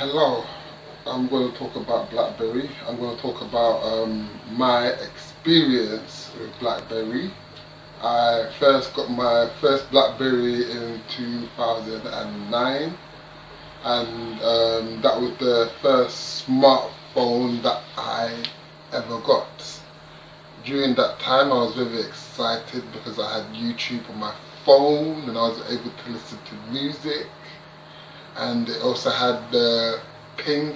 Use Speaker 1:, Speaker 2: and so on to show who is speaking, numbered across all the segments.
Speaker 1: Hello, I'm going to talk about BlackBerry. I'm going to talk about my experience with BlackBerry. I first got my first BlackBerry in 2009, and that was the first smartphone that I ever got. During that time, I was very excited because I had YouTube on my phone and I was able to listen to music, and it also had the pinging.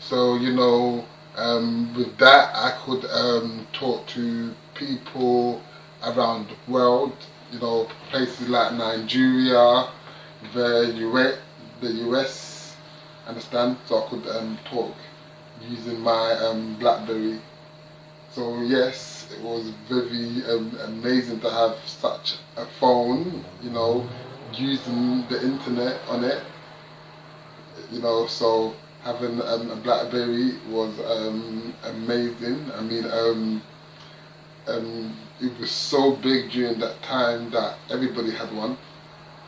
Speaker 1: So with that I could talk to people around the world. Places like Nigeria, the US. Understand? So I could talk using my BlackBerry. So yes, it was very amazing to have such a phone, using the internet on it, so having a BlackBerry was amazing. I mean, it was so big during that time that everybody had one,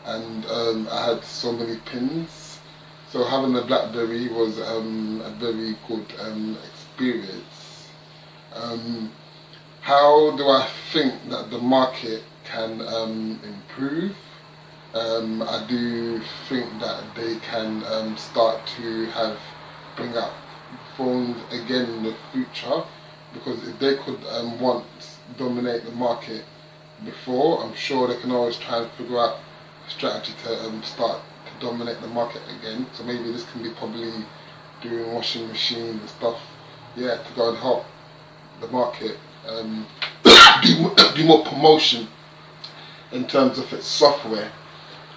Speaker 1: and I had so many pins. So having a BlackBerry was a very good experience. How do I think that the market can improve? I do think that they can start to bring out phones again in the future, because if they could once dominate the market before, I'm sure they can always try and figure out a strategy to start to dominate the market again. So maybe this can be probably doing washing machines and stuff, to go and help the market do more promotion in terms of its software,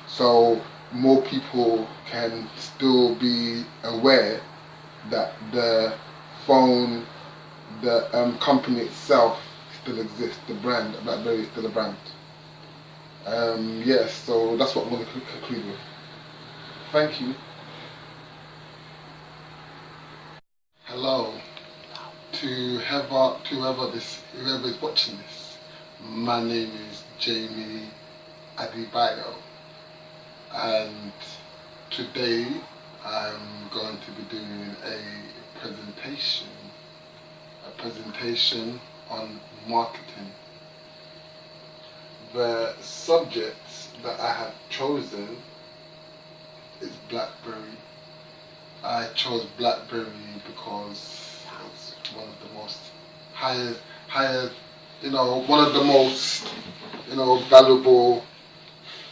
Speaker 1: so more people can still be aware that the phone, the company itself still exists, the brand, BlackBerry is still a brand. Yes, so that's what I'm going to conclude with. Thank you. Hello to whoever is watching this. My name is Jamie Adebayo, and today I'm going to be doing a presentation on marketing. The subject that I have chosen is BlackBerry. I chose BlackBerry because it's one of the most one of the most valuable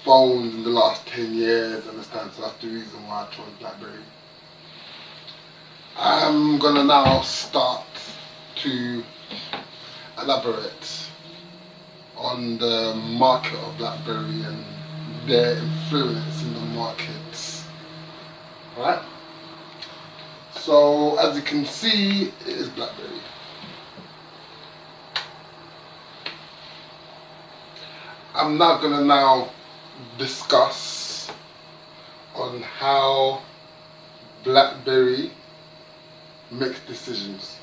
Speaker 1: phones in the last 10 years, understand? So that's the reason why I chose BlackBerry. I'm gonna now start to elaborate on the market of BlackBerry and their influence in the markets. Alright? So as you can see, it is BlackBerry. I'm now gonna discuss on how BlackBerry makes decisions.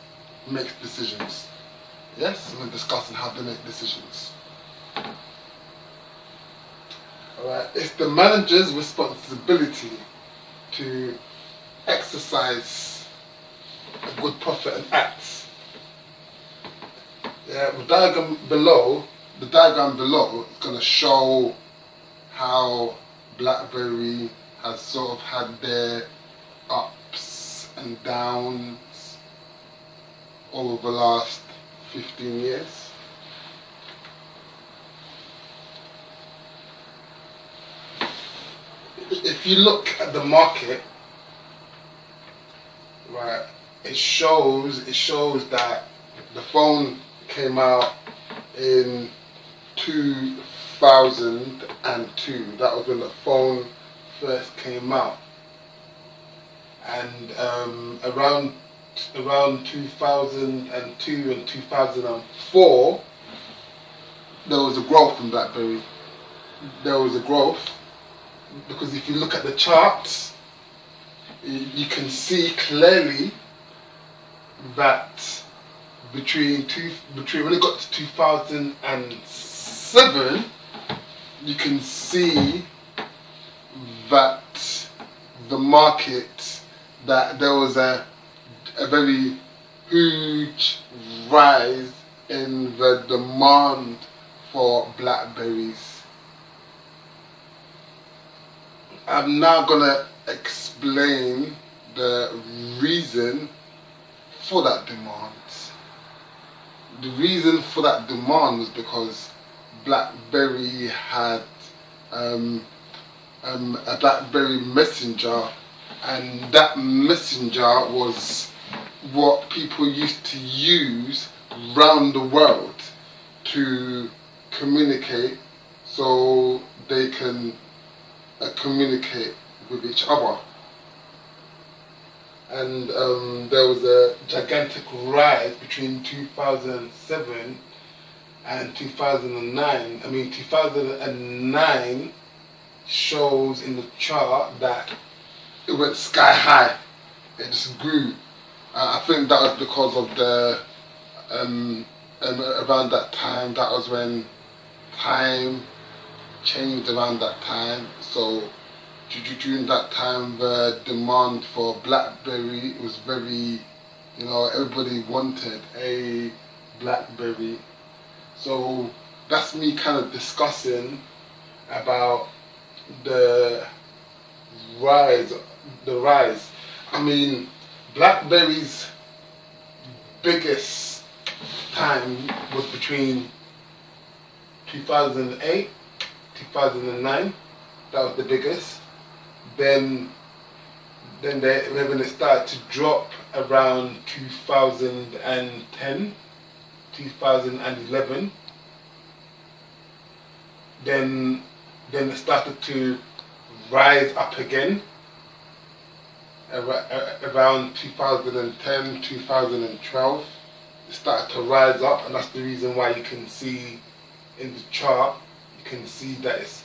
Speaker 1: Yes, I'm going to discuss on how they make decisions. Alright, it's the manager's responsibility to exercise a good profit and act. The diagram below is going to show how BlackBerry has sort of had their ups and downs over the last 15 years. If you look at the market, right, it shows that the phone came out in 2002. That was when the phone first came out, and around 2002 and 2004, there was a growth in BlackBerry. There was a growth because if you look at the charts, you can see clearly that between when it got to 2007, you can see that the market, that there was a very huge rise in the demand for blackberries. I'm now gonna explain the reason for that demand. The reason for that demand was because BlackBerry had a BlackBerry Messenger, and that messenger was what people used to use round the world to communicate, so they can communicate with each other. And there was a gigantic rise between 2007 and 2009. I mean, 2009 shows in the chart that it went sky high. It just grew. I think that was because of the around that time. That was when time changed around that time. So during that time, the demand for BlackBerry was very, everybody wanted a BlackBerry. So that's me kind of discussing about the rise. I mean, BlackBerry's biggest time was between 2008, 2009. That was the biggest. Then when it started to drop around 2010, 2011, then it started to rise up again around 2010, 2012. It started to rise up, and that's the reason why you can see in the chart, you can see that it's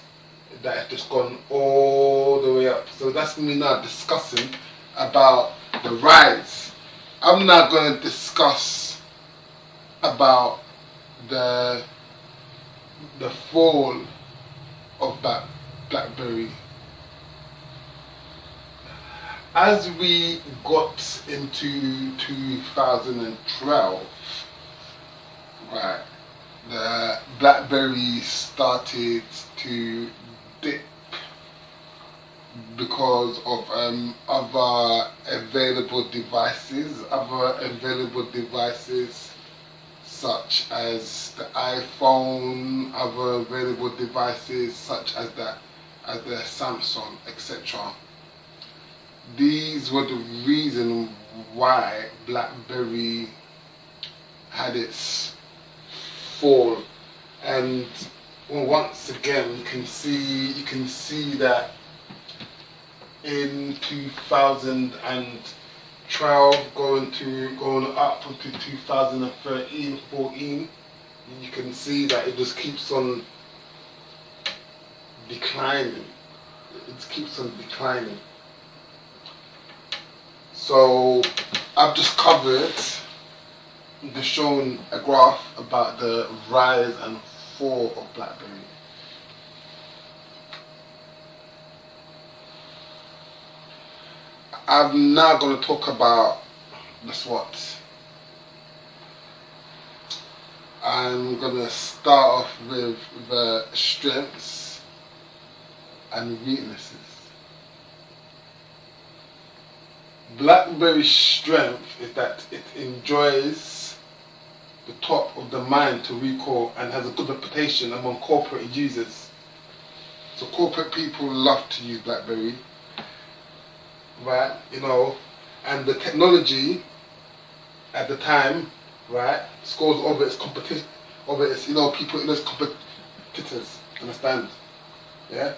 Speaker 1: just gone all the way up. So that's me now discussing about the rise. I'm now going to discuss about the fall of BlackBerry. As we got into 2012, right, the BlackBerry started to dip because of other available devices such as the iPhone, other available devices such as the Samsung, etc. These were the reason why BlackBerry had its fall. And once again, you can see that in 2012 going up to 2013, 14, you can see that it just keeps on declining. It keeps on declining. So I've just shown a graph about the rise and fall of BlackBerry. I'm now going to talk about the SWOT. I'm going to start off with the strengths and weaknesses. BlackBerry's strength is that it enjoys the top of the mind to recall and has a good reputation among corporate users. So corporate people love to use BlackBerry, right? And the technology at the time, right, scores over its competition, over its people in its competitors. Understand? Yeah.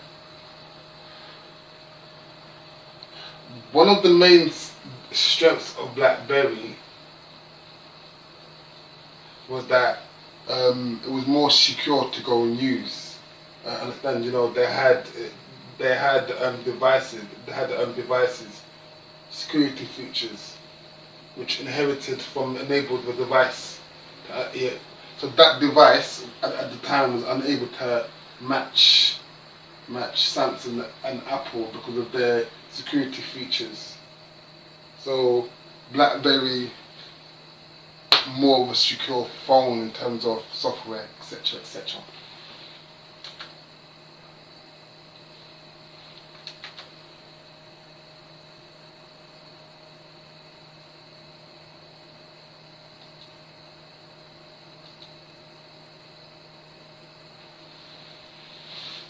Speaker 1: One of the main strengths of BlackBerry was that it was more secure to go and use. Understand? They had devices, security features, which enabled the device. So that device at the time was unable to match match Samsung and Apple because of their security features. So BlackBerry more of a secure phone in terms of software, etc., etc.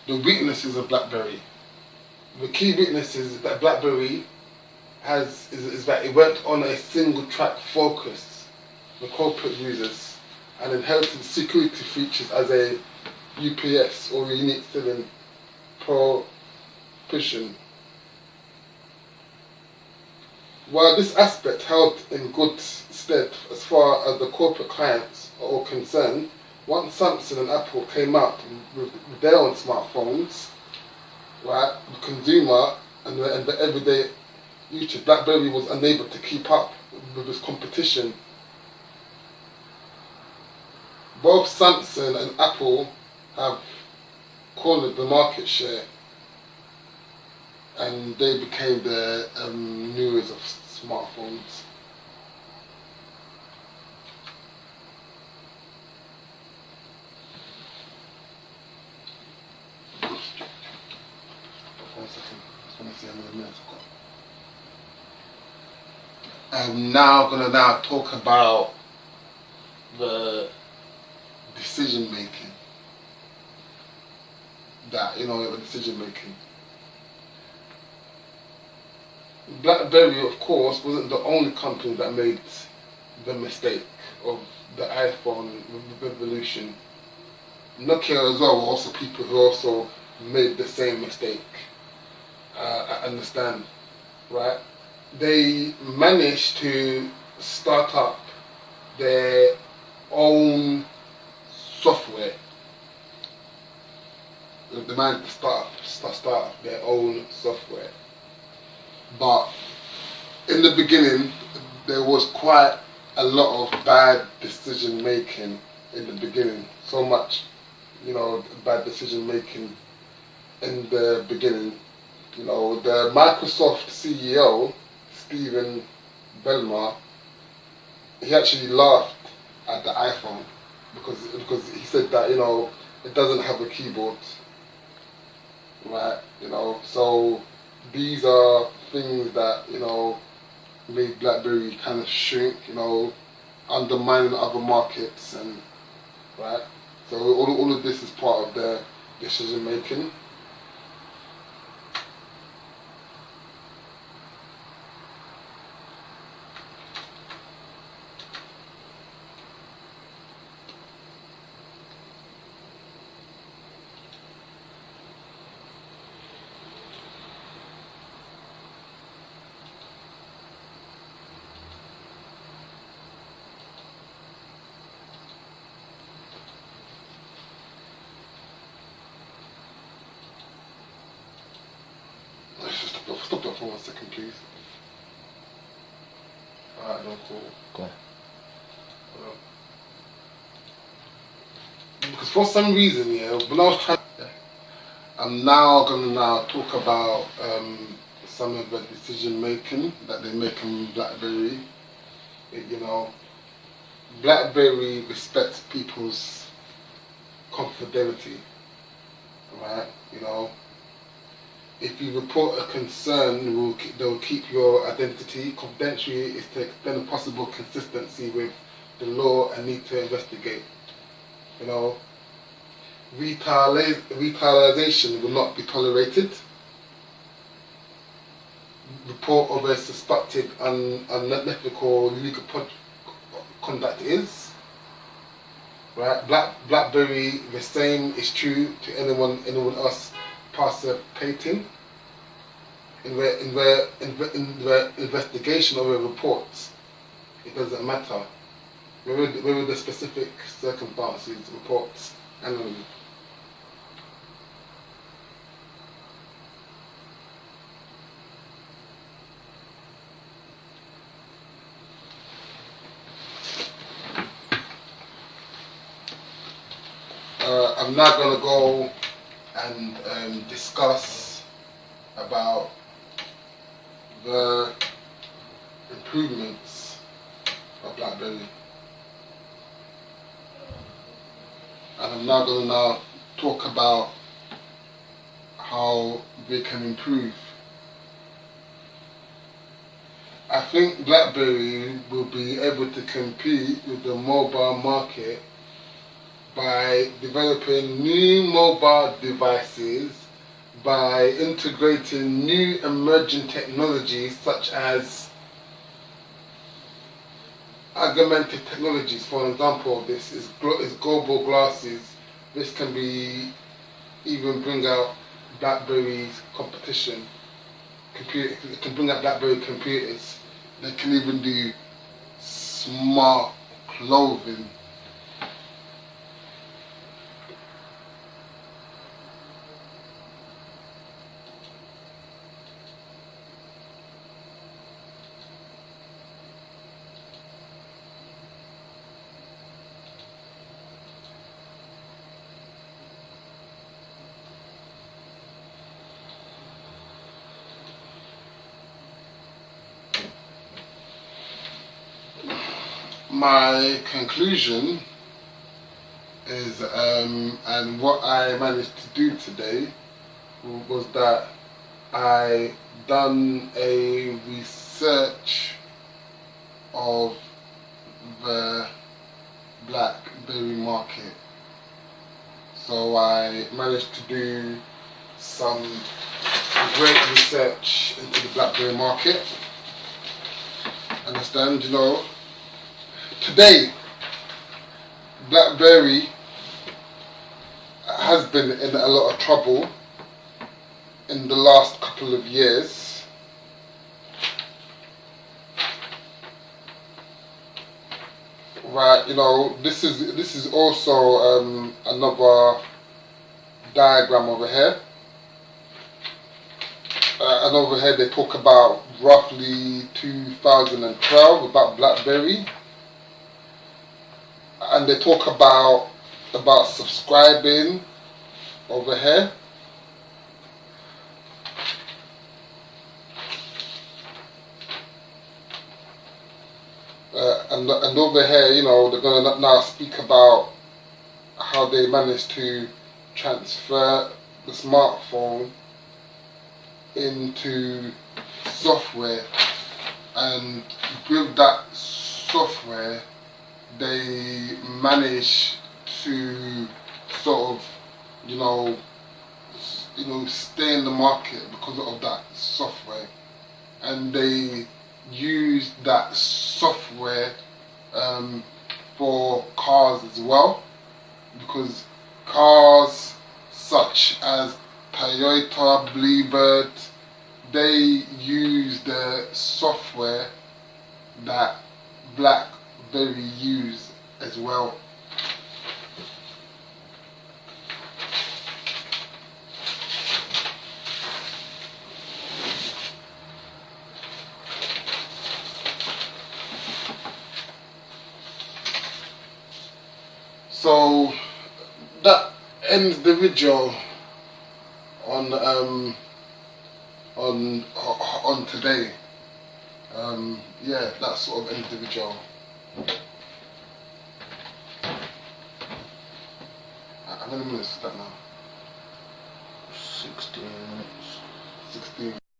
Speaker 1: The weaknesses of BlackBerry. The key weakness is that BlackBerry is that it worked on a single track focus for corporate users and inherited security features as a UPS or unique selling proposition. While this aspect held in good stead as far as the corporate clients are all concerned, once Samsung and Apple came out with their own smartphones, right, the consumer and the everyday user, BlackBerry was unable to keep up with this competition. Both Samsung and Apple have cornered the market share, and they became the newest of smartphones. I'm now gonna talk about the decision making. Decision making. BlackBerry, of course, wasn't the only company that made the mistake of the iPhone revolution. Nokia as well were also people who also made the same mistake. I understand, right? They managed to start up their own software. They managed to start up their own software. But in the beginning, there was quite a lot of bad decision making in the beginning. So much, bad decision making in the beginning. The Microsoft CEO, Stephen Ballmer, he actually laughed at the iPhone because he said that it doesn't have a keyboard, right? So these are things that made BlackBerry kind of shrink, undermining other markets, and right. So all of this is part of their decision making. Stop that for 1 second, please. Alright, no, cool.
Speaker 2: Go.
Speaker 1: Because for some reason, when I was trying, I'm now gonna talk about some of the decision making that they make in BlackBerry. BlackBerry respects people's confidentiality, right? If you report a concern, they'll keep your identity confidential. Is to extend possible consistency with the law and need to investigate. Retaliation will not be tolerated. Report of a suspected unethical legal conduct is. Right? BlackBerry, the same is true to anyone else participating in the investigation or a report. It doesn't matter. Whether the specific circumstances, reports, and I'm now going to go and discuss about the improvements of BlackBerry. And I'm now going to talk about how they can improve. I think BlackBerry will be able to compete with the mobile market by developing new mobile devices, by integrating new emerging technologies such as augmented technologies. For an example of this is global glasses. This can be even bring out BlackBerry's competition. It can bring out BlackBerry computers. They can even do smart clothing. My conclusion is, and what I managed to do today was that I done a research of the BlackBerry market. So I managed to do some great research into the BlackBerry market. Understand, today, BlackBerry has been in a lot of trouble in the last couple of years. Right, this is also another diagram over here. And over here they talk about roughly 2012 about BlackBerry. And they talk about subscribing over here. And over here, they're going to now speak about how they managed to transfer the smartphone into software, and with that software they manage to sort of stay in the market because of that software. And they use that software for cars as well, because cars such as Toyota, Bluebird, they use the software that BlackBerry use as well. So that ends the video on today. Yeah, that sort of ends the video. How many minutes is that now? 16 minutes. 16